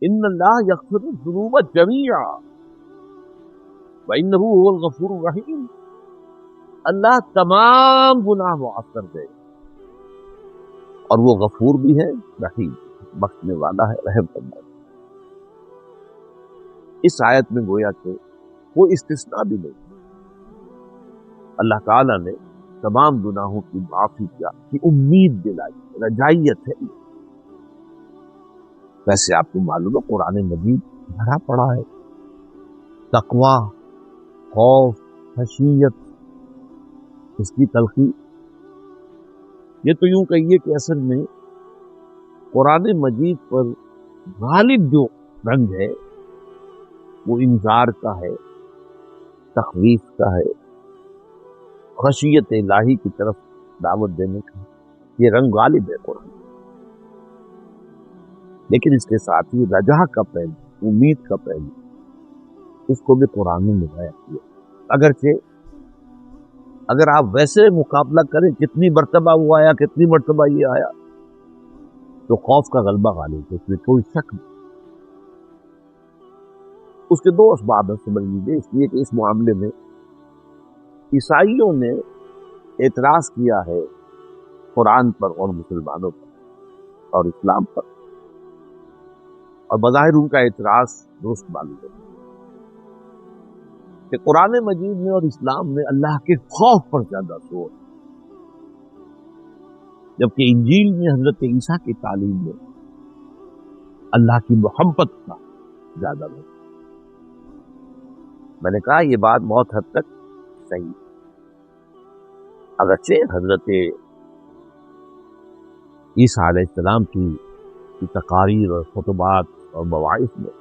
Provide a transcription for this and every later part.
ان اللہ یغفر الذنوب جمیعا وانہ هو الغفور الرحیم، اللہ تمام گناہ معاف کر دے اور وہ غفور بھی ہے، رحیم، بخشنے والا ہے، رحم کرنے والا۔ اس آیت میں گویا کہ کوئی استثناء بھی نہیں، اللہ تعالیٰ نے تمام گناہوں کی معافی کی امید دلائی، رجائیت ہے۔ ویسے آپ کو معلوم ہے قرآن مجید بھرا پڑا ہے تقویٰ، خوف، خشیت، اس کی تلخی۔ یہ تو یوں کہیے کہ اصل میں قرآن مجید پر غالب جو رنگ ہے وہ انذار کا ہے، تخویف کا ہے، خشیت الہی کی طرف دعوت دینے کا، یہ رنگ غالب ہے قرآن۔ لیکن اس کے ساتھ ہی رجا کا پہلو، امید کا پہلو، اس کو بھی قرآن نے نبھایا کیا۔ اگرچہ اگر آپ ویسے مقابلہ کریں کتنی مرتبہ وہ آیا، کتنی مرتبہ یہ آیا، تو خوف کا غلبہ غالب ہے، اس میں کوئی شک نہیں۔ اس کے دو اسباب ہیں سمجھ لیجیے، اس لیے کہ اس معاملے میں عیسائیوں نے اعتراض کیا ہے قرآن پر اور مسلمانوں پر اور اسلام پر، اور بظاہر ان کا اعتراض درست معلوم ہے کہ قرآن مجید میں اور اسلام میں اللہ کے خوف پر زیادہ زور، جبکہ انجیل میں حضرت عیسیٰ کی تعلیم میں اللہ کی محبت کا زیادہ ہے۔ میں نے کہا یہ بات بہت حد تک صحیح ہے، اگرچہ حضرت عیسیٰ علیہ السلام کی تقاریر اور خطبات اور مواعظ میں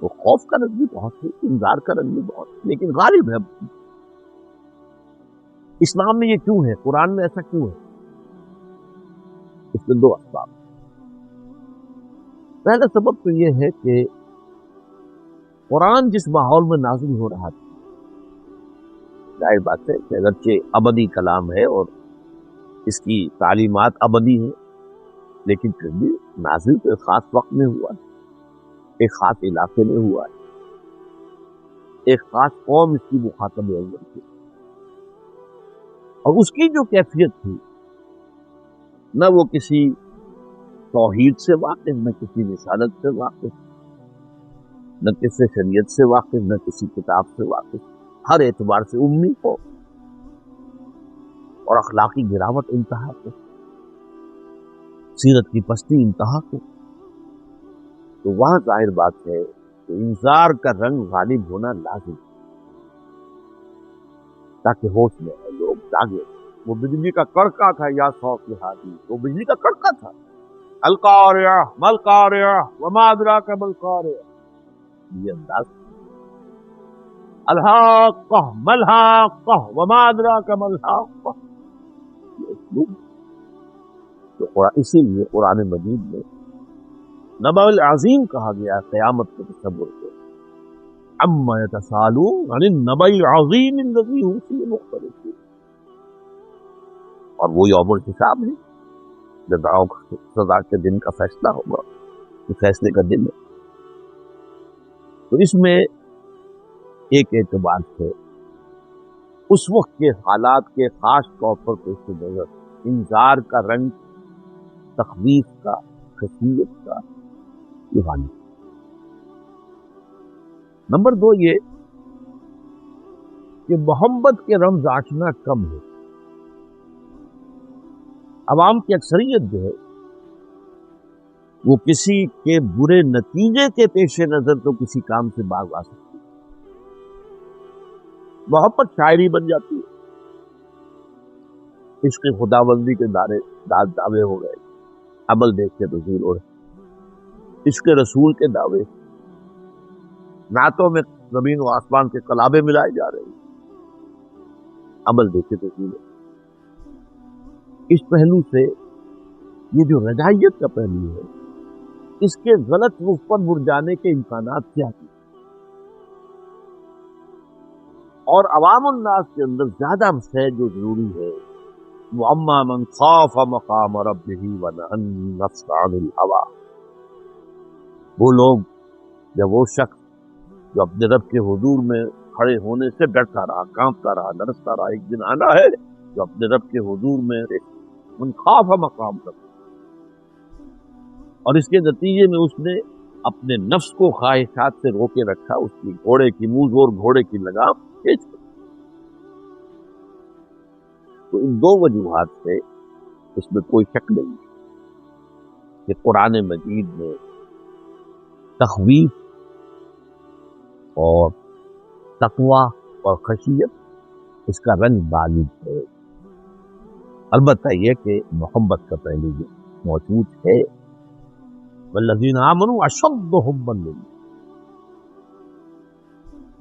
وہ خوف کا رنگ بھی بہت ہے، انذار کا رنگ بھی بہت ہے، لیکن غالب ہے۔ اسلام میں یہ کیوں ہے، قرآن میں ایسا کیوں ہے؟ اس میں دو اسباب۔ پہلا سبب تو یہ ہے کہ قرآن جس ماحول میں نازل ہو رہا تھا، ظاہر بات ہے کہ اگرچہ ابدی کلام ہے اور اس کی تعلیمات ابدی ہیں، لیکن پھر بھی نازل تو ایک خاص وقت میں ہوا ہے، ایک خاص علاقے میں ہوا ہے، ایک خاص قوم اس کی مخاطب اول تھی، اور اس کی جو کیفیت تھی نہ وہ کسی توحید سے واقف، نہ کسی رسالت سے واقف، نہ کسی شریعت سے واقف، نہ کسی کتاب سے واقف، ہر اعتبار سے امی کو، اور اخلاقی گراوٹ انتہا کو، سیرت کی پستی انتہا کو۔ تو وہاں ظاہر بات ہے کہ انذار کا رنگ غالب ہونا لازم، تاکہ ہوش میں آئے، لوگ جاگے۔ وہ بجلی کا کڑکا تھا، یا صوت ہادی، وہ بجلی کا کڑکا تھا، القاریہ ملقاریہ وما ادراک ملقاریہ، یہ انداز، الحاقہ ملحاقہ وما ادراک ملحاقہ، یہ اسلوب۔ تو اسی لیے قرآن مجید میں نبأ العظیم کہا گیا قیامت کے تصور کو، عما یتساءلون عن النبأ العظیم الذی هم فیہ مختلفون، اور وہ یوم الحساب ہے، جزاؤ سزا کے دن کا فیصلہ ہوگا، یہ فیصلے کا دن ہے۔ تو اس میں ایک اعتبار سے اس وقت کے حالات کے خاص طور پر پیش نظر انذار کا رنگ، تخویف کا، خشیت کا، یہ غالب۔ نمبر دو یہ کہ محمد کے رمز آشنا کم ہے، عوام کی اکثریت جو ہے وہ کسی کے برے نتیجے کے پیش نظر تو کسی کام سے باز آ سکتی ہے، محبت شاعری بن جاتی ہے، عشق خداوندی کے دعوے ہو گئے، عمل دیکھ کے تو ذیل ہو رہے، عشق رسول کے دعوے، نعتوں میں زمین و آسمان کے کلابے ملائے جا رہے ہیں، عمل دیکھے تو ذیل ہو۔ اس پہلو سے یہ جو رجائیت کا پہلو ہے، اس کے غلط رخ پر مڑ جانے کے امکانات کیا ہیں، اور عوام الناس کے اندر زیادہ سے جو ضروری ہے، وَأَمَّا مَنْ خَافَ مَقَامَ رَبِّهِ وَنَهَى النَّفْسَ عَنِ الْهَوَىٰ، وہ لوگ یا وہ شخص جو اپنے رب کے حضور میں کھڑے ہونے سے ڈرتا رہا، کانپتا رہا، لرزتا رہا، ایک دن آنا ہے جو اپنے رب کے حضور میں من خاف مقام رب، اور اس کے نتیجے میں اس نے اپنے نفس کو خواہشات سے روکے رکھا، اس کی گھوڑے کی منہ زور گھوڑے کی لگام کھینچ کر۔ تو ان دو وجوہات سے اس میں کوئی شک نہیں کہ قرآن مجید میں تخویف اور تقوی اور خشیت اس کا رنگ غالب ہے۔ البتہ یہ کہ محبت کا پہلو جو موجود ہے، والذین آمنوا اشد حبا للہ،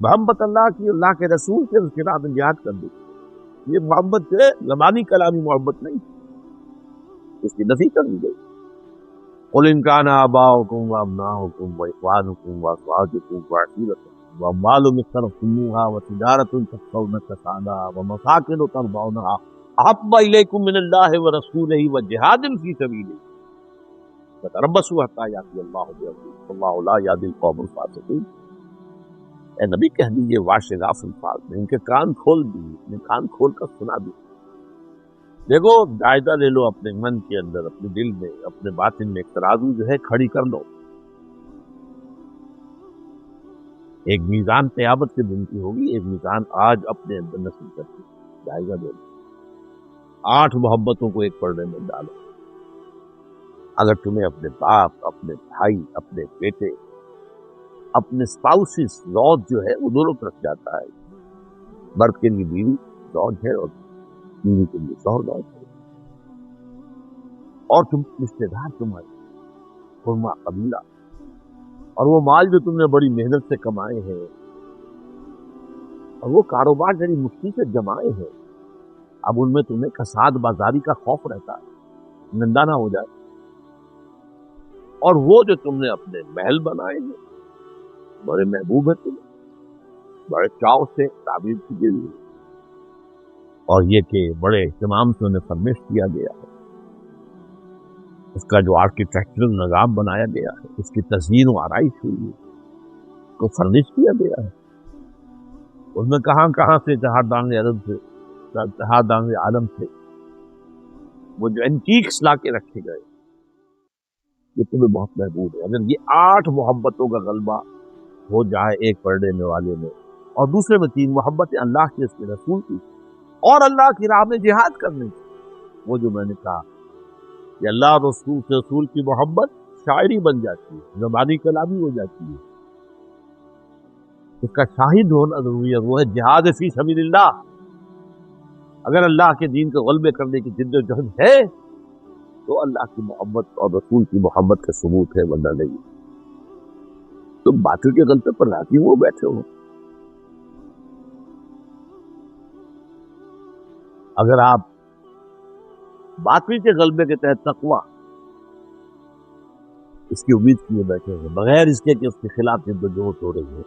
محبت اللہ کی، اللہ کے رسول سے، اس کے راہ میں جہاد کر دی، یہ محبت ہے، زبانی کلامی محبت نہیں، اس کی نفی کر دی گئی۔ قل ان کان آباؤکم وابناؤکم واخوانکم وازواجکم وعشیرتکم واموال اقترفتموها وتجارۃ تخشون کسادها ومساکن ترضونها احب الیکم من اللہ ورسولہ وجہاد فی سبیلہ فتربصوا حتی یأتی اللہ بامرہ واللہ لا یہدی القوم الفاسقین۔ اے نبی کہہ دیجیے واشغاف الفاظ میں، ان کے کان کھول دیجیے، اپنے کان کھول کر سنا دیجیے۔ دیکھو جائزہ لے لو اپنے من کے اندر، اپنے دل میں، اپنے باطن میں ایک ترازو جو ہے کھڑی کر دو، ایک میزان قیامت کے دن کی ہوگی، ایک میزان آج اپنے اندر نصب کرتی، جائزہ لے لو، 8 محبتوں کو ایک پردے میں ڈالو۔ اگر تمہیں اپنے باپ، اپنے بھائی، اپنے بیٹے، اپنے اسپاؤسز، زوج جو ہے وہ دونوں طرف جاتا ہے، مرد کے لیے بیوی زوج ہے اور بیوی کے لیے شوہر زوج ہے، اور تم رشتے دار تمہارے خرما قبیلہ، اور وہ مال جو تم نے بڑی محنت سے کمائے ہیں، اور وہ کاروبار بڑی مشکل سے جمائے ہیں، اب ان میں تمہیں کساد بازاری کا خوف رہتا ہے، نندا نہ ہو جائے، اور وہ جو تم نے اپنے محل بنائے ہیں بڑے محبوب ہے تمہیں، بڑے چاؤ سے تعبیر کی گئی ہے، اور یہ کہ بڑے اہتمام سے انہیں فرمش کیا گیا ہے، اس کا جو آرکیٹیکچرل نظام بنایا گیا ہے، اس کی تزئین و آرائش ہوئی ہے، اس کو فرنش کیا گیا ہے، اس میں کہاں کہاں سے جہادانگ عالم سے وہ جو اینٹیکس لا کے رکھے گئے، یہ تمہیں بہت محبوب ہے۔ اگر یہ 8 محبتوں کا غلبہ ہو جائے ایک پردے میں والے میں، اور دوسرے میں 3 محبت اللہ کی، اس کے رسول کی، اور اللہ کی راہ میں جہاد کرنے کی، وہ جو میں نے کہا کہ اللہ اور رسول کی محبت شاعری بن جاتی ہے، زبانی کلامی ہو جاتی ہے، اس کا شاہد ہونا ضروری ہے، وہ ہے جہاد فی سبیل اللہ۔ اگر اللہ کے دین کو غلبے کرنے کی جد و جہد ہے تو اللہ کی محبت اور رسول کی محبت کا ثبوت ہے، ورنہ نہیں۔ تم باطل کے غلبے پر راضی ہو بیٹھے ہو، اگر آپ باطل کے غلبے کے تحت تقوی اس کی امید کیے بیٹھے ہیں بغیر اس کے کہ اس کے خلاف جد و جہد ہو رہی ہے،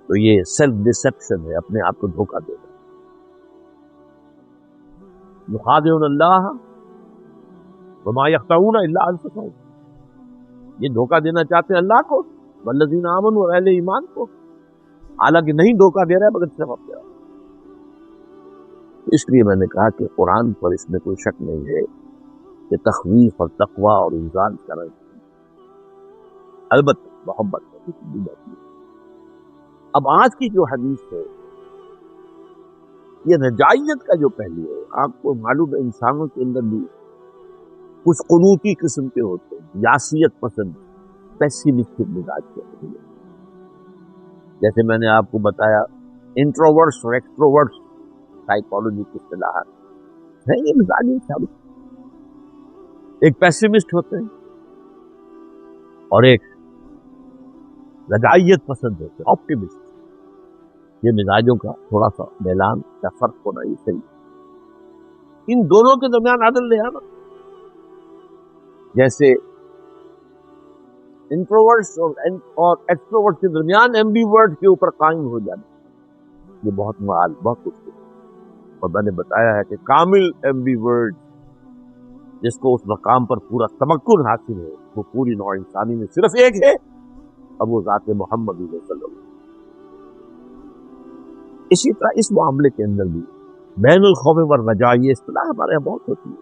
تو یہ سیلف ڈسپشن ہے، اپنے آپ کو دھوکہ دینا۔ یخادعون اللہ وما یخدعون الا انفسهم، یہ دھوکہ دینا چاہتے ہیں اللہ کو، والذین آمنوا اور اہل ایمان کو، حالانکہ نہیں دھوکہ دے رہا ہے مگر صرف اپنے آپ۔ اس لیے میں نے کہا کہ قرآن پر اس میں کوئی شک نہیں ہے کہ تخویف اور تقوی اور انذار کرنا، البتہ محبت ہے، اس کی بات نہیں۔ اب آج کی جو حدیث ہے یہ رجائیت کا جو پہلو ہے، آپ کو معلوم ہے انسانوں کے اندر بھی کچھ قنوطی قسم کے ہوتے ہیں، یاسیت پسند، پیسیمسٹک مزاج کے ہوتے ہیں، جیسے میں نے آپ کو بتایا انٹروورٹس اور ایکسٹروورٹس سائیکالوجی کی اصطلاحات ہیں، یہ مزاج انسان، ایک پیسیمسٹ ہوتے ہیں اور ایک رجائیت پسند ہوتے ہیں، آپٹیمسٹ۔ یہ مزاجوں کا تھوڑا سا میلان کا فرق ہونا یہ صحیح، ان دونوں کے درمیان عدل لے آنا، جیسے انٹروورٹس اور ایکسٹروورٹس کے درمیان ایمبی ورڈ کے اوپر قائم ہو جانا، یہ بہت معال، بہت کچھ ہے، اور میں نے بتایا ہے کہ کامل ایمبی ورڈ جس کو اس مقام پر پورا تمکن حاصل ہے، وہ پوری نوع انسانی میں صرف ایک ہے، اب وہ ذات محمد صلی اللہ علیہ وسلم۔ اسی طرح اس معاملے کے اندر بھی بین الخوف والرجاء، یہ اصطلاح ہمارے یہاں بہت ہوتی ہے،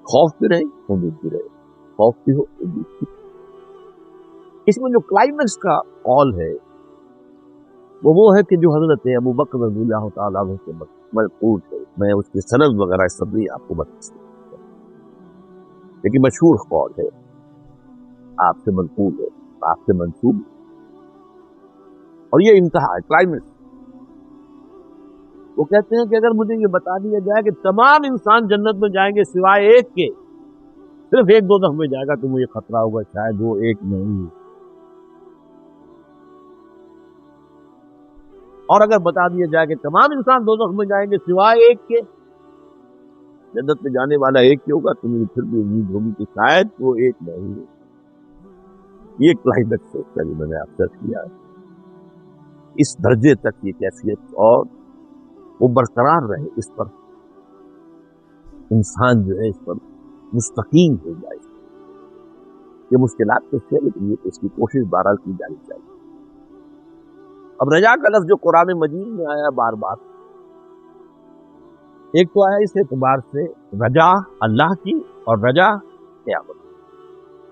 خوف بھی رہے امید بھی رہے، خوف بھی ہو امید بھی۔ اس میں جو کلائمیکس کا قول ہے وہ ہے کہ جو حضرت ابو بکر رضی اللہ تعالیٰ عنہ سے منقول ہے، میں اس کی سند وغیرہ سب بھی آپ کو بتا سکتا ہوں، لیکن مشہور قول ہے، آپ سے منقول ہے، آپ سے منسوب، اور یہ انتہا ہے، کلائمیکس۔ وہ کہتے ہیں کہ اگر مجھے یہ بتا دیا جائے کہ تمام انسان جنت میں جائیں گے سوائے ایک کے، صرف ایک دوزخ میں جائے گا، تو مجھے خطرہ ہوگا شاید وہ ایک نہیں۔ اور اگر بتا دیا جائے کہ تمام انسان دوزخ میں جائیں گے سوائے ایک کے، جنت میں جانے والا ایک ہی ہوگا، تو مجھے پھر بھی امید ہوگی کہ شاید وہ ایک نہیں ہے۔ یہ کلائمیکس ہے جو میں نے آپ سے کیا ہے، اس درجے تک یہ کیفیت اور وہ برقرار رہے، اس پر انسان جو ہے اس پر مستقیم ہو جائے۔ یہ مشکلات تو ہے، لیکن یہ اس کی کوشش بہرحال کی جانی چاہیے۔ اب رجا کا لفظ جو قرآن مجید میں آیا بار بار، ایک تو آیا اس اعتبار سے رجا اللہ کی، اور رجا قیامت،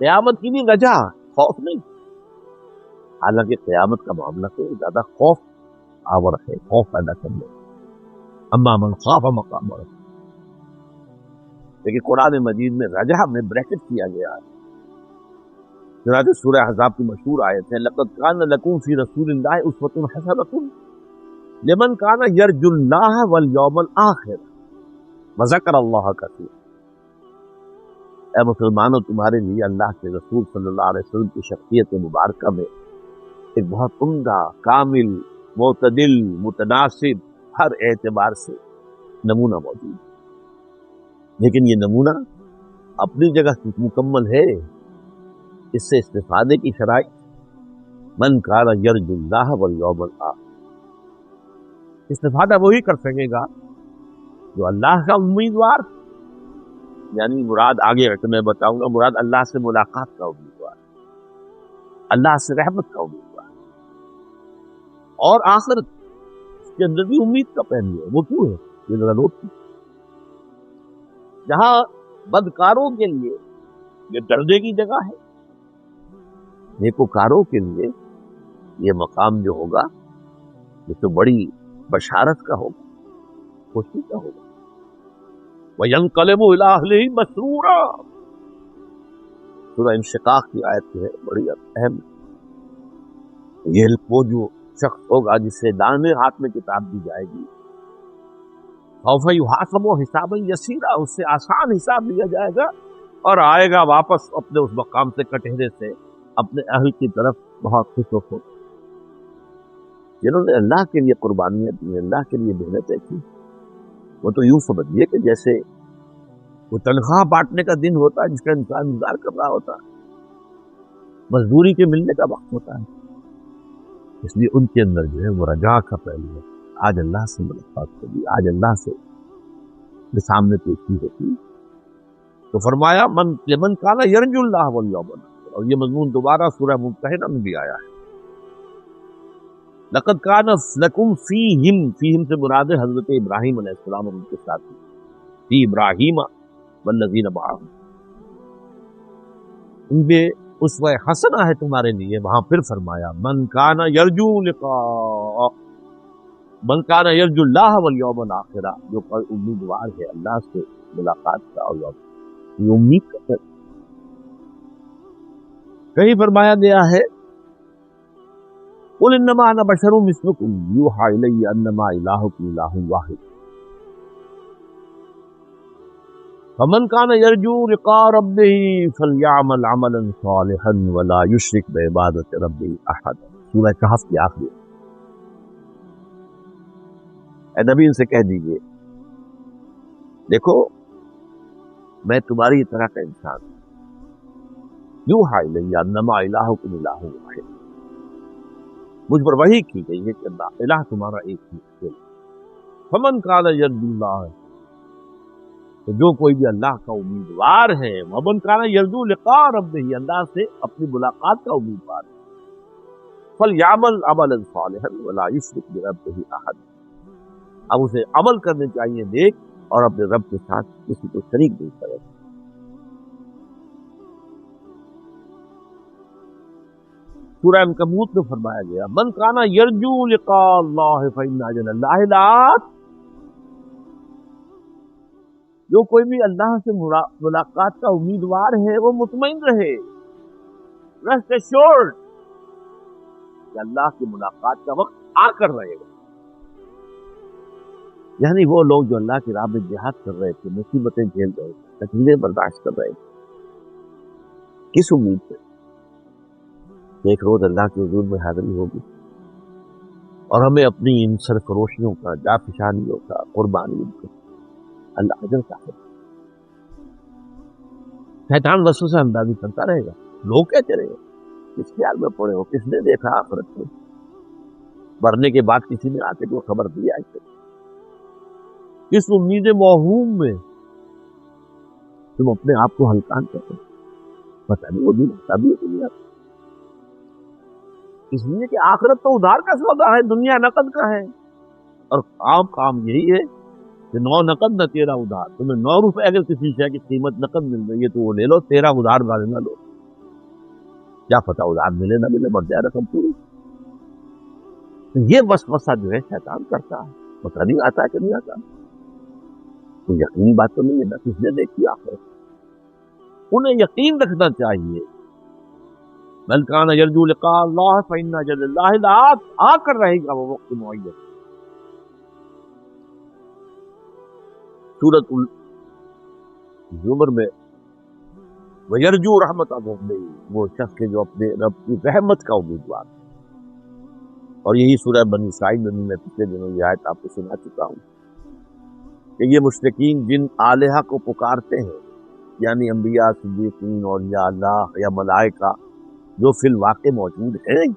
قیامت کی بھی رجا، خوف نہیں، حالانکہ قیامت کا معاملہ تو زیادہ خوف آور ہے، خوف پیدا کرنے، اما من خاف مقام ربہ، لیکن قرآن مجید میں رجا میں بریکٹ کیا گیا ہے۔ چنانچہ سورہ احزاب کی مشہور آیت ہے، لقد کان لکم فی رسول اللہ اسوۃ حسنۃ لمن کان یرجو اللہ والیوم الآخر وذکر اللہ کثیرا۔ اے مسلمانوں، تمہارے لیے اللہ کے رسول صلی اللہ علیہ وسلم کی شخصیت مبارکہ میں ایک بہت عمدہ، کامل، معتدل، متناسب ہر اعتبار سے نمونہ موجود ہے، لیکن یہ نمونہ اپنی جگہ مکمل ہے، اس سے استفادے کی شرائط من کان یرجو اللہ والیوم الآخر، استفادہ وہی کر سکے گا جو اللہ کا امیدوار، یعنی مراد آگے میں بتاؤں گا، مراد اللہ سے ملاقات کا امیدوار، اللہ سے رحمت کا امیدوار، اور آخرت اس کے اندر بھی امید کا پہلو ہے۔ وہ کیوں ہے؟ یہ ذرا نوٹ کیجیے، جہاں بدکاروں کے لیے یہ ڈرنے کی جگہ ہے، نیکوکاروں کے لیے یہ مقام جو ہوگا یہ تو بڑی بشارت کا ہوگا، خوشی کا ہوگا۔ وَيَنْقَلِبُ إِلَىٰ أَهْلِهِ مَسْرُورًا، سورہ انشقاق کی آیت ہے، بڑی اہم۔ یہ وہ جو شخص ہوگا جسے دانے ہاتھ میں کتاب دی جائے گی، سوف یحاسب حسابا یسیرا، اس سے آسان حساب لیا جائے گا، اور آئے گا واپس اپنے اس مقام سے کٹہرے سے اپنے اہل کی طرف بہت خوش ہو، جنہوں نے اللہ کے لیے قربانیاں دی، اللہ کے لیے محنتیں کی۔ وہ تو یوں سمجھیے کہ جیسے وہ تنخواہ بانٹنے کا دن ہوتا ہے جس کا انسان انتظار کر رہا ہوتا ہے، مزدوری کے ملنے کا وقت ہوتا ہے، اس لیے ان کے اندر جو ہے وہ رجا کا پہلو ہے، آج اللہ سے ملاقات ہوگی، آج اللہ سے سامنے پیشی ہوتی۔ تو فرمایا من کان یرجو اللہ والیوم الآخر، اور یہ مضمون دوبارہ سورہ ممتحنہ میں بھی آیا ہے، لقد کان لکم فیہم، فیہم سے مراد ہے حضرت ابراہیم علیہ السلام اور ان کے ساتھی، فی ابراہیم والذین معہ، ان پہ اسوہ حسنہ ہے تمہارے لیے۔ وہاں پھر فرمایا من کان یرجو لقاء، من کان یرجو اللہ والیوم الآخر، جو امیدوار ہے اللہ سے ملاقات کا اور یہ امید کرتا ہے۔ کہیں فرمایا گیا ہے قل انما انا بشر مثلکم یوحی الی انما الہکم الہ واحد فمن کان یرجو لقاء ربہ فلیعمل عملا صالحا ولا یشرک بعبادۃ ربہ احدا، سورہ کہف کی آخری۔ اے نبی ان سے کہہ دیجئے، دیکھو میں تمہاری طرح کا انسان ہوں، یوحی الی انما الہکم الہ واحد، مجھ پر وحی کی گئی ہے کہ الہ تمہارا ایک ہی ہے۔ فمن کان یرجو اللہ، تو جو کوئی بھی اللہ کا امیدوار ہے ومن کان یرجو لقاء ربہ، اللہ سے اپنی ملاقات کا امیدوار ہے، فلیعمل عملا صالحا ولا یشرک بربہ احد، اب اسے عمل کرنے چاہیے نیک اور اپنے رب کے ساتھ کسی کو شریک نہیں کرے۔ سورہ عنکبوت میں فرمایا گیا من کان یرجو لقاء اللہ فإن اجل اللہ لآت، جو کوئی بھی اللہ سے ملاقات کا امیدوار ہے وہ مطمئن رہے، ریسٹ ایشورڈ کہ اللہ کی ملاقات کا وقت آ کر رہے گا۔ یعنی وہ لوگ جو اللہ کی راہ میں جہاد کر رہے تھے، مصیبتیں جھیل رہے تھے، تکلیفیں برداشت کر رہے تھے، کس امید سے کہ ایک روز اللہ کے حضور میں حاضری ہوگی اور ہمیں اپنی ان سرفروشیوں کا، جافشانیوں کا، قربانیوں کا اللہ اجر چاہے۔ شیطان وسوسہ اندازی کرتا رہے گا، لوگ کہتے رہے گا کس خیال میں پڑے ہو، کس نے دیکھا آخرت میں، مرنے کے بعد کسی نے آ کے جو خبر دیا ہے، کس امید موہوم میں تم اپنے آپ کو ہلکان کرتے ہو، پتہ نہیں وہ دن ہوتا بھی ہے دنیا، اس لیے کہ آخرت تو ادھار کا سودا ہے، دنیا نقد کا ہے، اور کام یہی ہے کہ 9 نقد نہ 13 ادھار، تمہیں 9 روپے اگر کسی شے کی قیمت نقد مل رہی ہے تو وہ لے لو، 13 ادھار والے نہ لو، کیا پتہ ادھار ملے نہ ملے، مر جائے رقم پوری۔ تو یہ وسوسہ جو ہے شیطان کرتا ہے، پتہ نہیں آتا ہے کہ نہیں آتا، کوئی یقینی بات تو نہیں ہے نا، کس نے دیکھی آخرت، انہیں یقین رکھنا چاہیے من کان یرجو لقاء اللہ فإن اجل اللہ لآت، آ کر رہے گا وہ وقت معین۔ سورۃ الزمر میں وَيَرْجُو رحمت ربہ، وہ شخص کے جو اپنے رب کی رحمت کا امیدوار ہے، اور یہی سورہ بنی اسرائیل میں پچھلے دنوں یہ آیت آپ کو سنا چکا ہوں کہ یہ مشرکین جن آلہہ کو پکارتے ہیں، یعنی انبیاء، صدیقین، اولیاء اللہ یا ملائکہ جو فی الواقع موجود ہیں،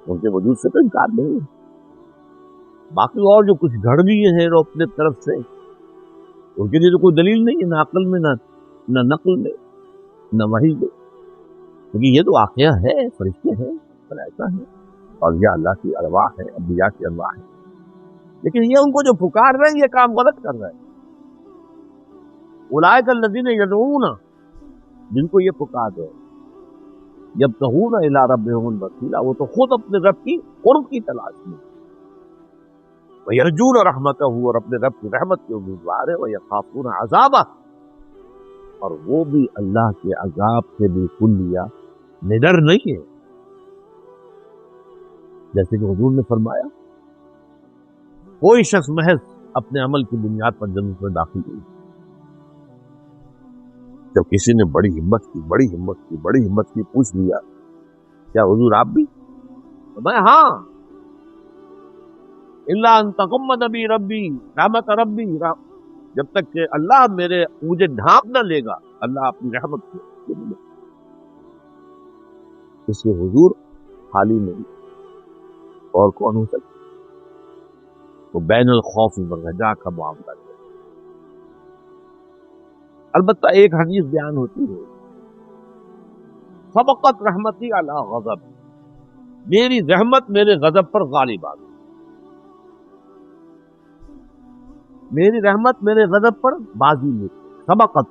ان کے وجود سے تو انکار نہیں ہے، باقی اور جو کچھ گھڑ دیے ہیں وہ اپنے طرف سے، ان کے لیے تو کوئی دلیل نہیں ہے، نہ عقل میں، نہ نقل میں، نہ وحی میں، کیونکہ یہ تو واقعہ ہے، فرشتے ہیں، ملائکہ ہیں، اولیاء اللہ کی ارواح ہے، انبیاء کی ارواح ہے، لیکن یہ ان کو جو پکار رہے ہیں یہ کام غلط کر رہے ہیں۔ اولئک الذین یدعون، جن کو یہ پکار رہے ہیں، یبتغون الی ربہم الوسیلہ، وہ تو خود اپنے رب کی قرب کی تلاش میں، وَيَرْجُونَ رَحْمَتَهُ، اور اپنے رب کی رحمت کے امیدوار ہے، وَيَخَافُونَ عَذَابَهُ، اور وہ بھی اللہ کے عذاب سے بالکل نڈر نہیں ہے، جیسے کہ حضور نے فرمایا کوئی شخص محض اپنے عمل کی بنیاد پر جنت میں داخل ہوئی، جب کسی نے بڑی ہمت کی پوچھ لیا کیا حضور آپ بھی؟ میں ہاں، الا ان تغمد بی ربی رحمت ربی، جب تک کہ اللہ مجھے ڈھانپ نہ لے گا، اللہ اپنی رحمت سے، اس سے حضور خالی نہیں، اور کون ہو سکتا؟ وہ بین الخوف والرجاء کا معاملہ ہے۔ البتہ ایک حدیث بیان ہوتی ہے سبقت رحمتی علی غضب، میری رحمت میرے غضب پر غالب آ گئی، میری رحمت میرے غضب پر بازی نہیں، سبقت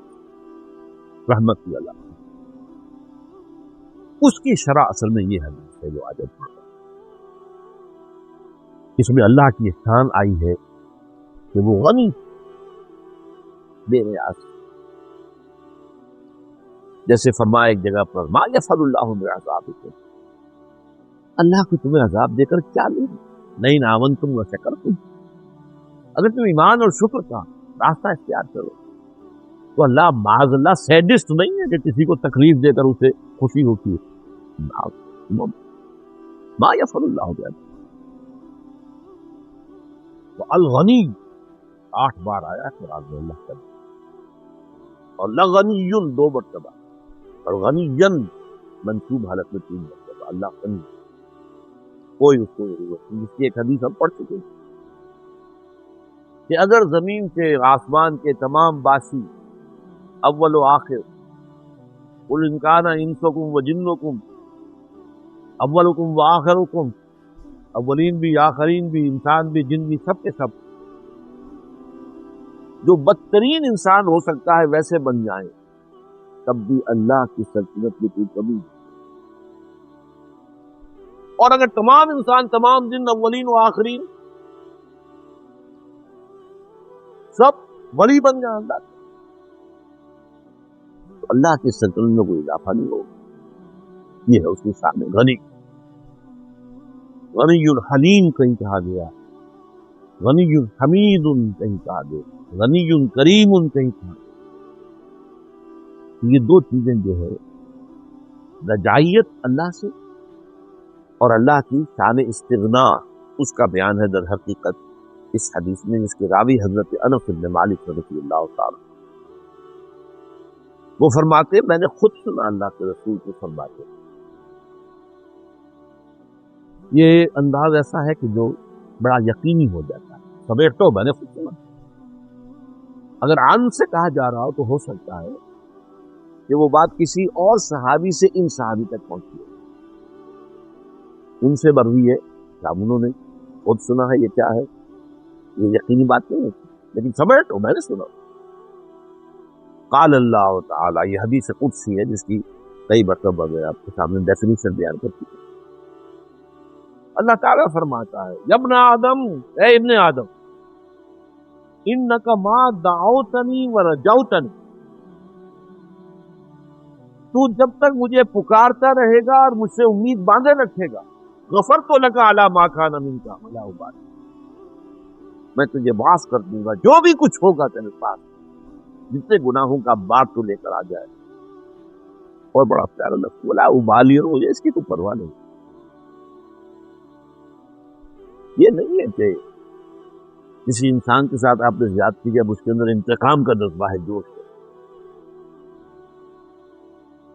رحمتی علی، اس کی شرح اصل میں یہ حدیث ہے جو آج پڑھ رہا ہوں، اس میں اللہ کی احسان آئی ہے کہ وہ غنی بے نیاز، جیسے فرمایا ایک جگہ پر ما یفعل اللہ بعذابکم، اللہ کو تمہیں عذاب دے کر کیا لے، لئن آمنتم وشکرتم، اگر تم ایمان اور شکر کا راستہ اختیار کرو تو اللہ معاذ اللہ سیڈسٹ نہیں ہے کہ کسی کو تکلیف دے کر اسے خوشی ہوتی ہے، ما یفعل اللہ بعذابکم، الغنی 8 بار آیا قرآن میں اللہ کا، اور لغنی 2 مرتبہ، اور غنی منصوب حالت میں 3 مرتبہ، اللہ غنی، کوئی اس کو ضرورت نہیں، جس کی ایک حدیث ہم پڑھ چکے ہیں۔ کہ اگر زمین کے آسمان کے تمام باسی اول و آخر، قل ان کان انسکم و جنکم اولکم و آخرکم، اولین بھی آخرین بھی انسان بھی جن بھی سب کے سب جو بدترین انسان ہو سکتا ہے ویسے بن جائیں، تب بھی اللہ کی سلطنت کی کوئی کمی نہیں۔ اور اگر تمام انسان، تمام جن، اولین و آخرین سب ولی بن جائیں اللہ کے، تو اللہ کی سلطنت میں کوئی اضافہ نہیں ہوگا۔ یہ ہے اس کی شان غنی، غنی الحلیم کہیں کہا گیا، غنی حمید کہیں کہا گیا، غنی کریم کہیں کہا گیا۔ یہ دو چیزیں جو ہے، رجائیت اللہ سے اور اللہ کی شان استغنا، اس کا بیان ہے در حقیقت اس حدیث میں، جس کے راوی حضرت انس بن مالک رضی اللہ تعالی۔ وہ فرماتے میں نے خود سنا اللہ کے رسول کو فرماتے، یہ انداز ایسا ہے کہ جو بڑا یقینی ہو جاتا ہے، سمیٹو میں نے خود سنا۔ اگر عن سے کہا جا رہا ہو تو ہو سکتا ہے کہ وہ بات کسی اور صحابی سے ان صحابی تک پہنچی ہے، ان سے مروی ہے، کیا انہوں نے خود سنا ہے، یہ کیا ہے، یہ یقینی بات نہیں ہے، لیکن سمیٹو میں نے سنا۔ قال اللہ تعالی، یہ حدیث قدسی ہے جس کی کئی مرتبہ میں آپ کے سامنے ڈیفینیشن بیان کر چکا۔ اللہ تعالیٰ فرماتا ہے، یا ابن آدم، اے ابن آدم، انک ما دعوتنی ورجوتنی، تو جب تک مجھے پکارتا رہے گا اور مجھ سے امید باندھے رکھے گا، غفرت لک علی ما کان منک ولا ابالی، میں تجھے معاف کر دوں گا جو بھی کچھ ہوگا تیرے پاس، جتنے گناہوں کا بار تو لے کر آ جائے۔ اور بڑا پیارا لفظ، ولا ابالی، اور مجھے اس کی کوئی پرواہ نہیں۔ یہ نہیں ہے کہ کسی انسان کے ساتھ آپ نے زیادتی کی، اب اس کے اندر انتقام کا جذبہ ہے، جوش ہے۔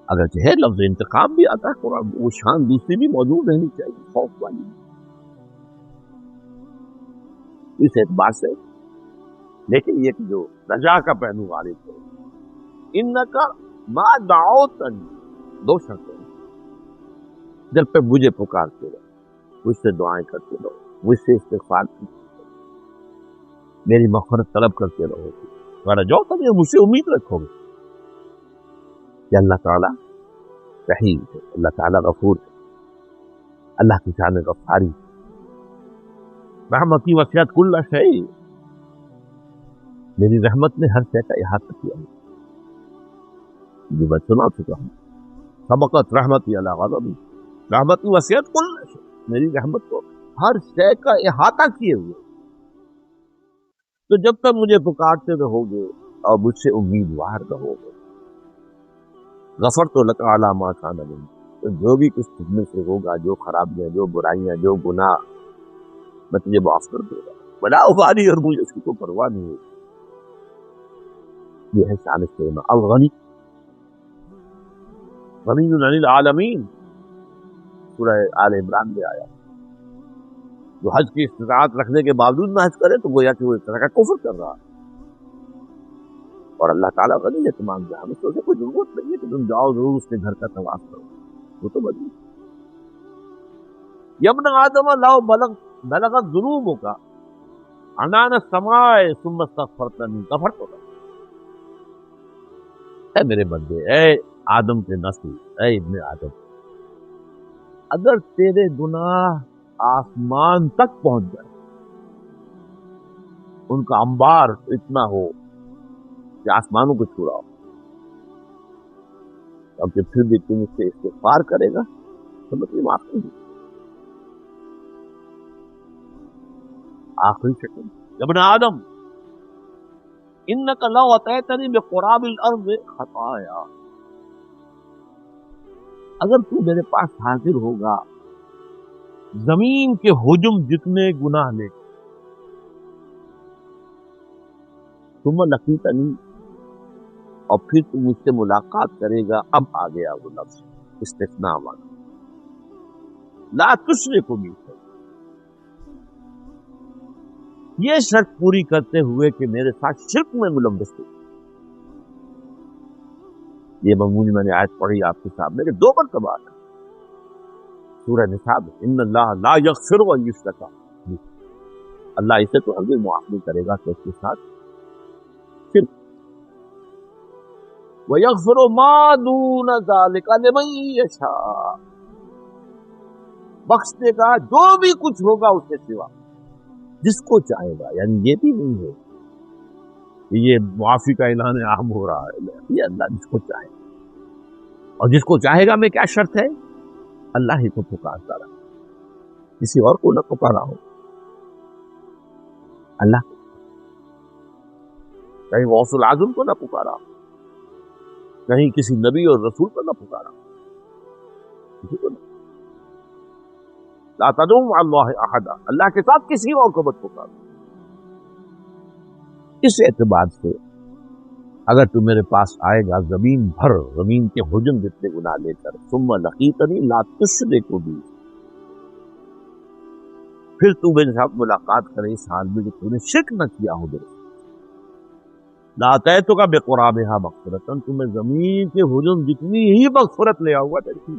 اگرچہ ہے لفظ انتقام بھی آتا ہے قرآن میں، وہ شان دوسری بھی موجود رہنی چاہیے، خوف والی۔ اس اعتبار سے لیکن یہ کہ جو رجا کا پہلو غالب ہے، انکا ما دعوتنی، دو شرطیں، جب پہ مجھے پکارتے رہو، مجھ سے دعائیں کرتے رہو، مجھ سے استغفار کرتے رہو، میری مغفرت طلب کرتے رہو، ورجوتنی، مجھ سے امید رکھو گے کہ اللہ تعالیٰ رحیم ہے، اللہ تعالیٰ غفور ہے، اللہ کی شان غفاری، رحمتی وسعت کل شیء، میری رحمت نے ہر شے کا احاطہ کیا ہے، جو میں سنا چکا ہوں، سبقت رحمتی علی غضبی، رحمتی وسعت کل شیء، میری رحمت کو ہر شے کا احاطہ کیے ہوئے، تو جب تک مجھے پکارتے رہو گے اور مجھ سے امیدوار رہو گے، غفرت لک علی ما کان منک، تو جو بھی کچھ تجھ میں سے ہوگا، جو خرابیاں، جو برائیاں، جو گناہ، میں تجھے معاف کر دوں گا، بلا ابالی، اور مجھے اس کی کوئی پرواہ نہیں ہوگی۔ یہ ہے شان استغنا، الغنی، غنی عن العالمین، سورہ آل عمران میں آیا۔ جو حج کی استطاعت رکھنے کے باوجود نہ حج کرے تو گویا کہ وہ اس طرح کا کفر کر رہا ہے، اور اللہ تعالیٰ غنی ہے تمام جہاں، اس سے کوئی ضرورت نہیں ہے کہ تم جاؤ ضرور اس کے گھر کا طواف کرو، وہ تو بدلی۔ یا ابن آدم لو بلغت ذنوبک عنان السماء ثم استغفرتنی غفرت لک، اے میرے بندے، اے آدم کے نسل، اے ابن آدم، اگر تیرے گناہ آسمان تک پہنچ جائے، ان کا انبار اتنا ہو کہ آسمانوں کو چھوڑا ہو، اب کہ پھر بھی تم اس سے استغفار کرے گا تو میں تمہیں معاف کر دوں۔ آخری شکل، ابن آدم انک لو اتیتنی بقراب الارض خطایا، اگر تو میرے پاس حاضر ہوگا زمین کے حجم جتنے گناہ لے، ثم لقیتنی، اور پھر تم مجھ سے ملاقات کرے گا، اب آ گیا وہ لفظ استثناء والا، لا تشرک بی، یہ شرط پوری کرتے ہوئے کہ میرے ساتھ شرک میں ملوث ہو. یہ معمولی میں نے آیت پڑھی آپ کے سامنے کہ 2 مرتبہ آتا سورہ نساء میں، ان اللہ لا یغفر ان یشرک بہ، اللہ اسے تو ہرگز معاف نہیں کرے گا کہ اس کے ساتھ شرک. وَيَغْفِرُ مَا دُونَ ذَلِكَ لِمَن يَشَاءُ، بخش دے گا جو بھی کچھ ہوگا اس کے سوا جس کو چاہے گا. یعنی یہ بھی نہیں ہے کہ یہ معافی کا اعلان عام ہو رہا ہے، یہ اللہ جس کو چاہے، اور جس کو چاہے گا میں کیا شرط ہے؟ اللہ ہی کو پکارتا رہا، کسی اور کو نہ پکارا ہو. اللہ کہیں غوث العظم کو نہ پکارا، کہیں کسی نبی اور رسول کو نہ پکارا، کسی کو نہ. لا تدعوا مع اللہ احدا، اللہ کے ساتھ کسی اور کو مت پکارو. اس اعتبار سے اگر تو میرے پاس آئے گا زمین بھر، زمین کے حجم جتنے گناہ لے کر، ثم لقیتنی لا تشرک بی، پھر تو میرے ساتھ ملاقات کرے اس حال میں کہ تو نے شرک نہ کیا ہو میرے ساتھ، لاتیتک بقرابھا مغفرۃ، تو میں زمین کے حجم جتنی ہی مغفرت لے آؤں گا تیری.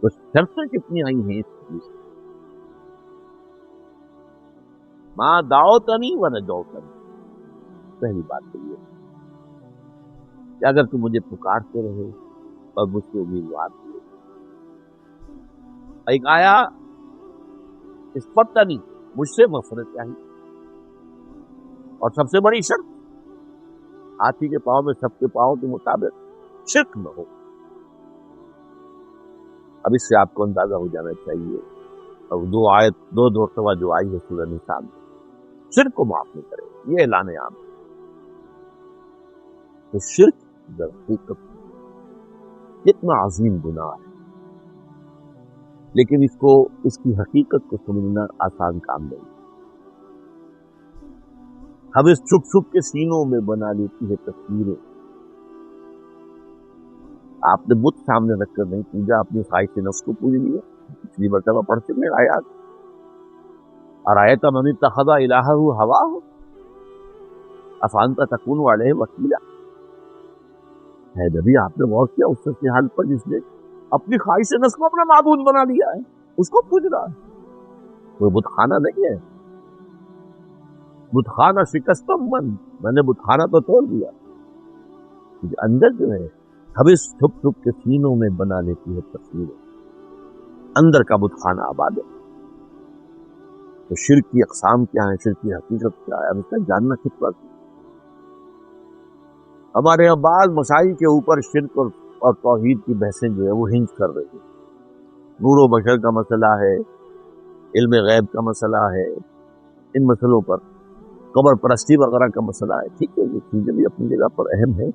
تو شرطیں کتنی آئی ہیں اس حدیث میں؟ ماں دعوتنی و نجوتنی، پہلی بات تو یہ کہ اگر تم مجھے پکارتے رہے اور مجھ سے امیدوار کیے. ایک آیا استفتنی، مجھ سے مغفرت چاہیے. اور سب سے بڑی شرط، ہاتھی کے پاؤں میں سب کے پاؤں کے مطابق شرک نہ ہو. اب اس سے آپ کو اندازہ ہو جانا چاہیے، اور 2 آیت 2 مرتبہ جو آئی ہے سورہ نساء میں، شرک کو معاف نہیں کرے، یہ اعلان عام ہے. تو شرک در حقیقت کتنا عظیم گناہ ہے، لیکن اس کی حقیقت کو سمجھنا آسان کام نہیں. ہم اس چھپ چھپ کے سینوں میں بنا لیتی ہے تصویریں. آپ نے بت سامنے رکھ کر نہیں پوجا، اپنی خواہش نفس کو پوج لیا. پچھلی مرتبہ پڑھ چکے آیات. ارایت من اتخذ الہہ ہواہ افانت تکون علیہ وکیلا. ہے نبی، آپ نے غور کیا اس شخص کے حال پر جس نے اپنی خواہش نفس کو اپنا معبود بنا لیا ہے، اس کو پوج رہا ہے. کوئی بت خانہ نہیں ہے، بت خانہ شکستم میں نے بت خانہ تو توڑ دیا. اندر جو ہے ہم اس چھپ چھپ کے سینوں میں بنا لیتی ہے تصویریں، اندر کا بت خانہ آباد ہے. تو شرک کی اقسام کیا ہیں، شرک کی حقیقت کیا ہے، اب اس کا جاننا کتنا. ہمارے یہاں بعض مسائل کے اوپر شرک اور توحید کی بحثیں جو ہے وہ ہنج کر رہی ہیں. نور و بشر کا مسئلہ ہے، علم غیب کا مسئلہ ہے، ان مسئلوں پر قبر پرستی وغیرہ کا مسئلہ ہے. ٹھیک ہے، یہ چیزیں بھی اپنی جگہ پر اہم ہیں،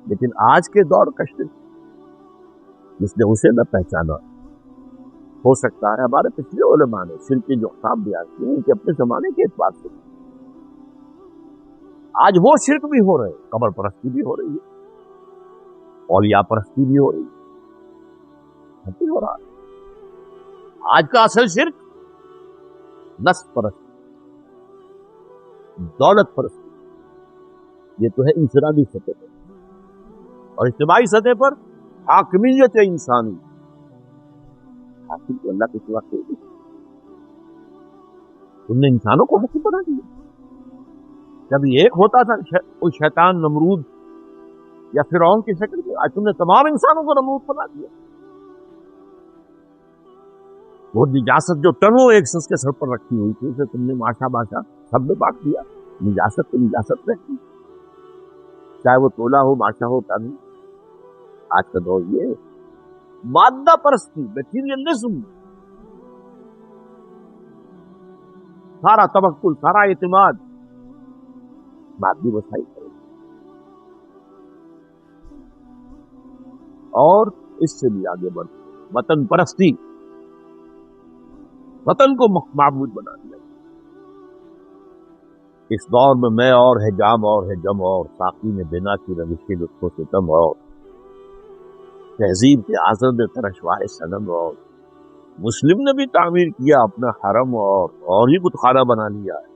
لیکن آج کے دور کا شرک جس نے اسے نہ پہچانا، ہو سکتا ہے ہمارے پچھلے علماء نے شرک کے جو اقسام بیان کیے ان کے اپنے زمانے کے اعتبار سے آج وہ شرک بھی ہو رہے، قبر پرستی بھی ہو رہی ہے، اولیاء پرستی بھی ہو رہی ہے، سب کچھ ہو رہا ہے. آج کا اصل شرک نفس پرستی، دولت پرستی، یہ تو ہے انفرادی سطح پر. اور اجتماعی سطح پر حاکمیت انسانی، حاکم تو اللہ کے سوا کوئی نہیں. تم نے انسانوں کو حاکم بنا دیا. جب ایک ہوتا تھا وہ شیطان نمرود یا فرعون کی شکل میں، آج تم نے تمام انسانوں کو نمرود بنا دیا. وہ نجاست جو ٹنوں ایک شخص کے سر پر رکھی ہوئی تھی اسے تم نے ماشا باشا سب میں بانٹ دیا. نجاست تو نجاست رہتی، چاہے وہ تولا ہو، ماشا ہو، ٹن. آج کا دور یہ مادہ پرستی، میٹیریلزم، سارا توکل، سارا اعتماد مادی وسائل پر. اور اس سے بھی آگے بڑھ وطن پرستی، وطن کو معبود بنا دیا. اس دور میں اور ہے جام اور ہے جم اور، ساقی نے بنا کی روشی لطفوں سے کم اور، تہذیب کے آزر میں ترشوائے صنم اور، مسلم نے بھی تعمیر کیا اپنا حرم اور ہی بت خانہ بنا لیا ہے.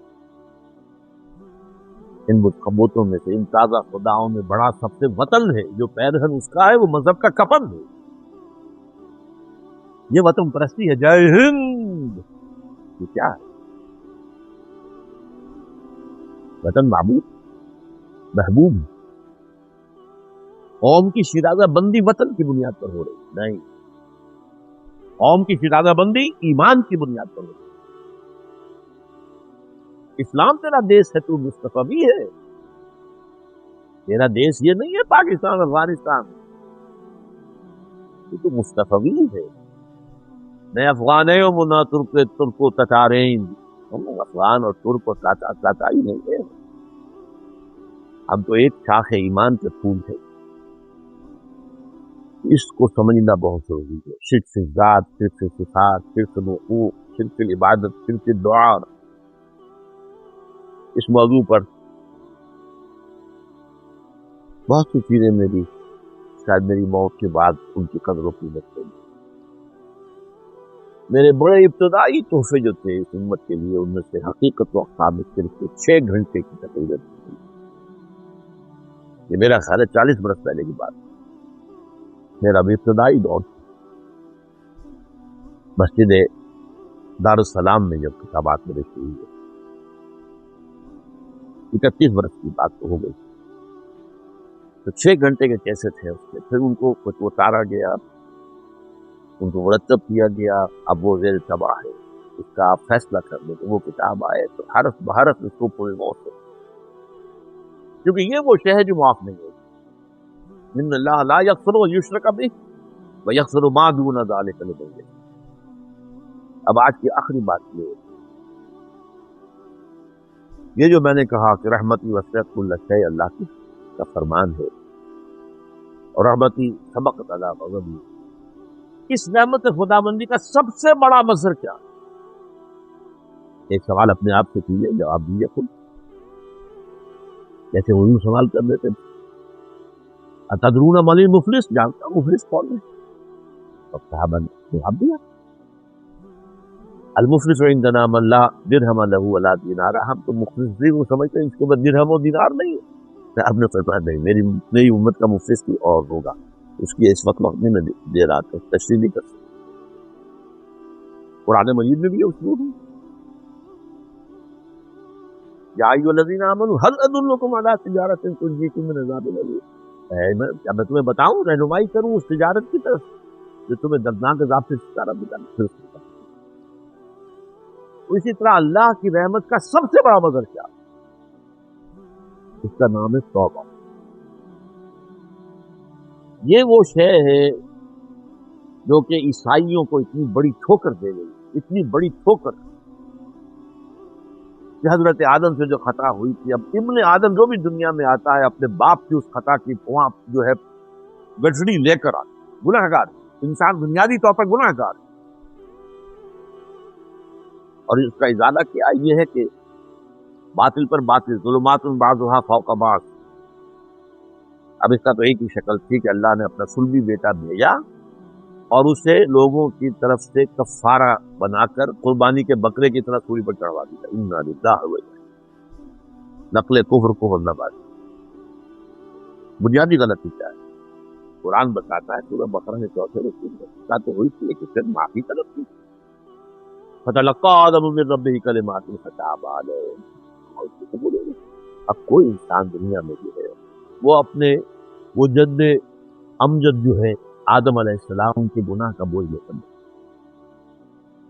ان بتوں میں سے ان تازہ خداؤں میں بڑا سب سے وطن ہے جو پیرہن اس کا ہے وہ مذہب کا کفن ہے. یہ وطن پرستی ہے. جے ہند یہ کیا ہے؟ وطن محبوب قوم کی شیرازہ بندی وطن کی بنیاد پر ہو رہی نہیں. قوم کی شیرازہ بندی ایمان کی بنیاد پر ہو رہی. اسلام تیرا دیش ہے تو مصطفی ہے. تیرا دیش یہ نہیں ہے پاکستان افغانستان. یہ تو مصطفی ہے. نہ افغان ہے وہ نہ ترک و تتارین. ہم افغان اور ترک اور تاتاری نہیں ہے. ہم تو ایک شاخ ایمان کے پھول ہے. اس کو سمجھنا بہت ضروری ہے. شرک سے ذات، شرک سے صفات، شرک سے حقوق، شرک سے عبادت، شرک سے دعا. اس موضوع پر بہت سی چیزیں میری شاید میری موت کے بعد ان کی قدر و قیمت ہوگی. میرے بڑے ابتدائی تحفے جو تھے اس امت کے لیے ان میں سے حقیقت و احکام صرف 6 گھنٹے کی تقریر تھی. یہ میرا خیال ہے 40 برس پہلے کی بات. میرا ابھی ابتدائی دور مسجد دارالسلام میں جب کتابات میرے شروع ہوئے 31 برس کی بات تو ہو گئی. تو 6 گھنٹے کے کیسے تھے اس کے. پھر ان کو کچھ اتارا گیا، ان کو مرتب کیا گیا. اب وہ زیر طبع ہے. اس کا آپ فیصلہ کر لیں کہ وہ کتاب آئے تو حرف بحرف اس کو پورے موت ہو، کیونکہ یہ وہ شے ہے جو معاف نہیں ہوگی. ان اللہ لا یغفر ان یشرک بہ ویغفر ما دون ذلک لمن یشاء. اب آج کی آخری بات یہ ہے، یہ جو میں نے کہا کہ رحمتی وسعت کل شیء اللہ کی کا فرمان ہے اور رحمتی سبقت علی غضبی. اس رحمت خداوندی کا سب سے بڑا مظہر کیا؟ ایک سوال اپنے آپ سے کیجیے، جواب دیجیے خود. جیسے وہ سوال کر دیتے تھے اتدرون من المفلس، جانتا ہوں مفلس کون ہے؟ اور صحابہ نے جواب دیا المفلس عندنا من لا درہم له ولا دینار. ہم تو مفلس کو سمجھتے ہیں اس کے بعد درہم و دینار نہیں ہے. آپ نے فرمایا نہیں، میری امت کا مفلس کوئی اور ہوگا. اس کی اس وقت نہیں میں دے رہا تھا، تشریح نہیں کر سکتا. قرآن مجید میں بھی یہ اسلوب ہے. یا ایھا الذین آمنوا هل ادلکم علی تجارۃ تنجیکم من عذاب الیم. کیا میں تمہیں بتاؤں، رہنمائی کروں اس تجارت کی طرف جو تمہیں دردناک عذاب سے چھٹکارا دلانے. اسی طرح اللہ کی رحمت کا سب سے بڑا مظہر کیا؟ اس کا نام ہے توبہ. یہ وہ شے ہے جو کہ عیسائیوں کو اتنی بڑی ٹھوکر دے گئی، اتنی بڑی ٹھوکر کہ حضرت آدم سے جو خطا ہوئی تھی، اب ابن آدم جو بھی دنیا میں آتا ہے اپنے باپ کی اس خطا کی وہاں جو ہے گٹھڑی لے کر آتا. گنہگار انسان بنیادی طور پر گنہگار ہے. اور اس کا ازالہ کیا یہ ہے کہ باطل پر باطل، ظلمات بعضها فوق بعض. اب اس کا تو ایک ہی شکل تھی کہ اللہ نے اپنا صلبی بیٹا بھیجا اور اسے لوگوں کی طرف سے کفارہ بنا کر قربانی کے بکرے کی طرح سولی پر چڑھوا دیا. انا للہ و انا الیہ. نقل کفر کو ورنہ بات. بنیادی غلطی کیا ہے؟ قرآن بتاتا ہے سورہ بقرہ میں 4 رسول میں تو ہوئی تھی لیکن پھر معافی طلب کی. فتلقى آدم من ربه کلمات فتاب علیہ. اب کوئی انسان دنیا میں جو ہے وہ اپنے وہ جد امجد جو ہے آدم علیہ السلام کے گناہ کا بوجھ لے کر.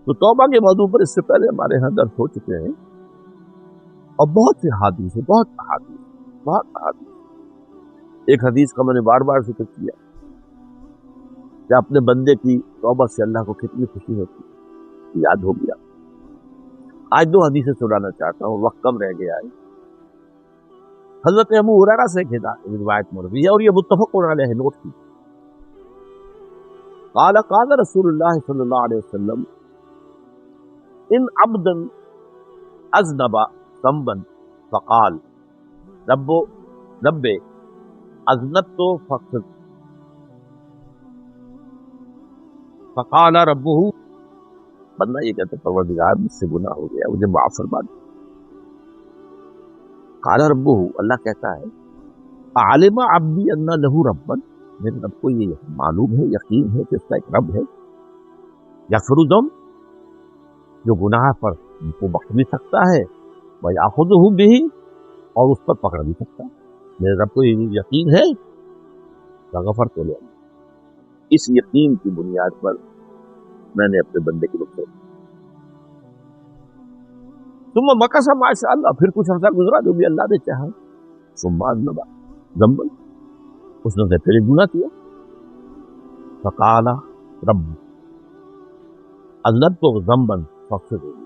تو توبہ کے موضوع پر اس سے پہلے ہمارے ہاں درس ہو چکے ہیں اور بہت سے حدیث ہیں، بہت احادیث. ایک حدیث کا میں نے بار بار ذکر کیا کہ اپنے بندے کی توبہ سے اللہ کو کتنی خوشی ہوتی ہے، یاد ہو گیا. آج 2 حدیثیں سنانا چاہتا ہوں، وقت کم رہ گیا ہے. حضرت ابو ہریرہ سے روایت مروی ہے اور یہ متفق علیہ نوٹ کی. قال رسول اللہ صلی اللہ علیہ وسلم ان عبدا اذنب ذنبا فقال رب اذنبت فقال ربه بندہ یہ کہتا ہے پروردگار مجھ سے گناہ ہو گیا، مجھے معاف فرما دے۔ قال ربہ، اللہ کہتا ہے عالم عبدی ان لہ ربا، میرے رب کو یہ معلوم ہے، یقین ہے کہ اس کا ایک رب ہے، یغفر الذنب، جو گناہ پر ان کو بخش بھی سکتا ہے، ویأخذہ بہ، اور اس پر پکڑ بھی سکتا ہے۔ میرے رب کو یہ یقین ہے، غفرت لہ، اس یقین کی بنیاد پر میں نے اپنے بندے کی مغفرت کی۔ ثم مکث ما شاء اللہ، پھر کچھ عرصہ گزرا جو بھی اللہ نے چاہا، ثم اذنب ذنبا، اس نے پھر ایک گناہ کیا، فقال رب اذنبت ذنبا فاغفر لي،